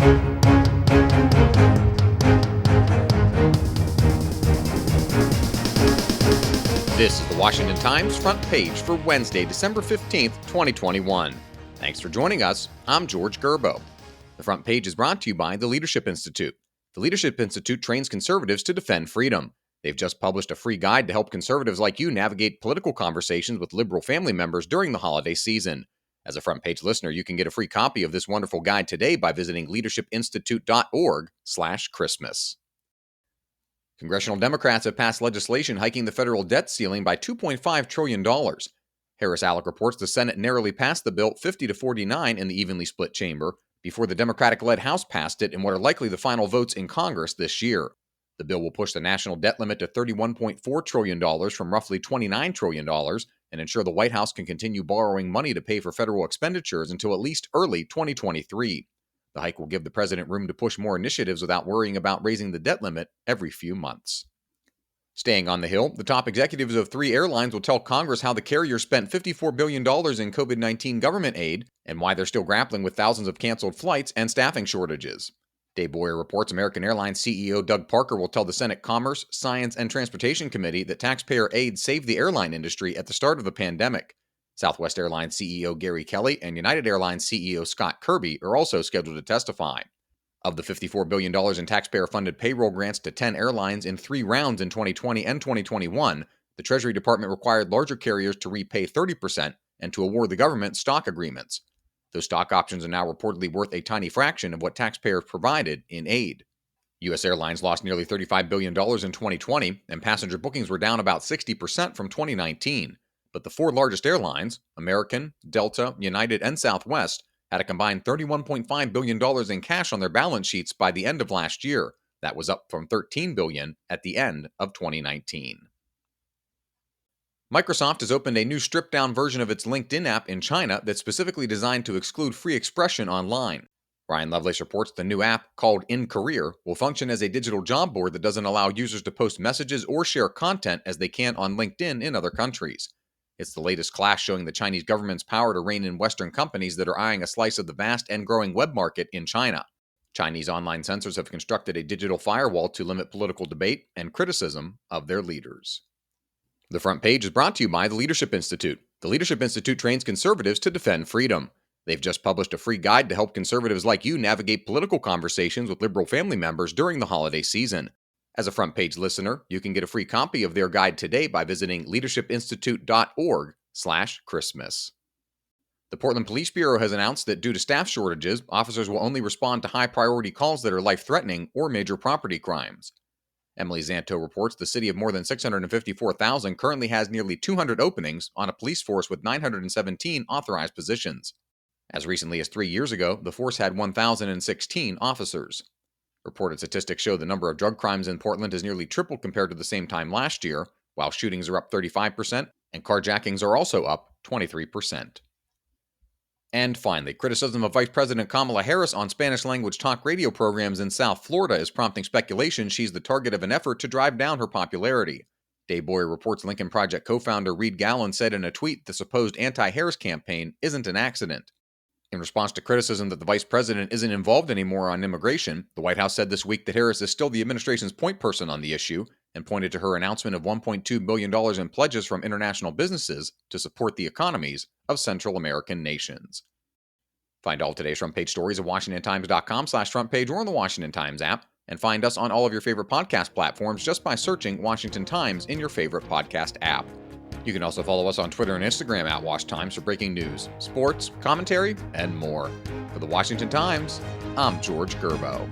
This is the Washington Times front page for Wednesday, December 15th, 2021. Thanks for joining us. I'm George Gerbo. The front page is brought to you by the Leadership Institute. The Leadership Institute trains conservatives to defend freedom. They've just published a free guide to help conservatives like you navigate political conversations with liberal family members during the holiday season. As a front page listener, you can get a free copy of this wonderful guide today by visiting leadershipinstitute.org/Christmas. Congressional Democrats have passed legislation hiking the federal debt ceiling by $2.5 trillion. Harris-Alec reports the Senate narrowly passed the bill 50-49 in the evenly split chamber before the Democratic-led House passed it in what are likely the final votes in Congress this year. The bill will push the national debt limit to $31.4 trillion from roughly $29 trillion and ensure the White House can continue borrowing money to pay for federal expenditures until at least early 2023. The hike will give the president room to push more initiatives without worrying about raising the debt limit every few months. Staying on the Hill, the top executives of 3 airlines will tell Congress how the carriers spent $54 billion in COVID-19 government aid and why they're still grappling with thousands of canceled flights and staffing shortages. Dave Boyer reports American Airlines CEO Doug Parker will tell the Senate Commerce, Science, and Transportation Committee that taxpayer aid saved the airline industry at the start of the pandemic. Southwest Airlines CEO Gary Kelly and United Airlines CEO Scott Kirby are also scheduled to testify. Of the $54 billion in taxpayer-funded payroll grants to 10 airlines in 3 rounds in 2020 and 2021, the Treasury Department required larger carriers to repay 30% and to award the government stock agreements. Those stock options are now reportedly worth a tiny fraction of what taxpayers provided in aid. U.S. Airlines lost nearly $35 billion in 2020, and passenger bookings were down about 60% from 2019. But the 4 largest airlines, American, Delta, United, and Southwest, had a combined $31.5 billion in cash on their balance sheets by the end of last year. That was up from $13 billion at the end of 2019. Microsoft has opened a new stripped-down version of its LinkedIn app in China that's specifically designed to exclude free expression online. Ryan Lovelace reports the new app, called In Career, will function as a digital job board that doesn't allow users to post messages or share content as they can on LinkedIn in other countries. It's the latest clash showing the Chinese government's power to rein in Western companies that are eyeing a slice of the vast and growing web market in China. Chinese online censors have constructed a digital firewall to limit political debate and criticism of their leaders. The front page is brought to you by the Leadership Institute. The Leadership Institute trains conservatives to defend freedom. They've just published a free guide to help conservatives like you navigate political conversations with liberal family members during the holiday season. As a front page listener, you can get a free copy of their guide today by visiting leadershipinstitute.org/Christmas. The Portland Police Bureau has announced that due to staff shortages, officers will only respond to high-priority calls that are life-threatening or major property crimes. Emily Zanto reports the city of more than 654,000 currently has nearly 200 openings on a police force with 917 authorized positions. As recently as 3 years ago, the force had 1,016 officers. Reported statistics show the number of drug crimes in Portland has nearly tripled compared to the same time last year, while shootings are up 35% and carjackings are also up 23%. And finally, criticism of Vice President Kamala Harris on Spanish-language talk radio programs in South Florida is prompting speculation she's the target of an effort to drive down her popularity. Dave Boyer reports Lincoln Project co-founder Reed Gallen said in a tweet the supposed anti-Harris campaign isn't an accident. In response to criticism that the vice president isn't involved anymore on immigration, the White House said this week that Harris is still the administration's point person on the issue and pointed to her announcement of $1.2 billion in pledges from international businesses to support the economies of Central American nations. Find all today's front page stories at WashingtonTimes.com/front page or on the Washington Times app, and find us on all of your favorite podcast platforms just by searching Washington Times in your favorite podcast app. You can also follow us on Twitter and Instagram at WashTimes for breaking news, sports, commentary, and more. For the Washington Times, I'm George Gerbo.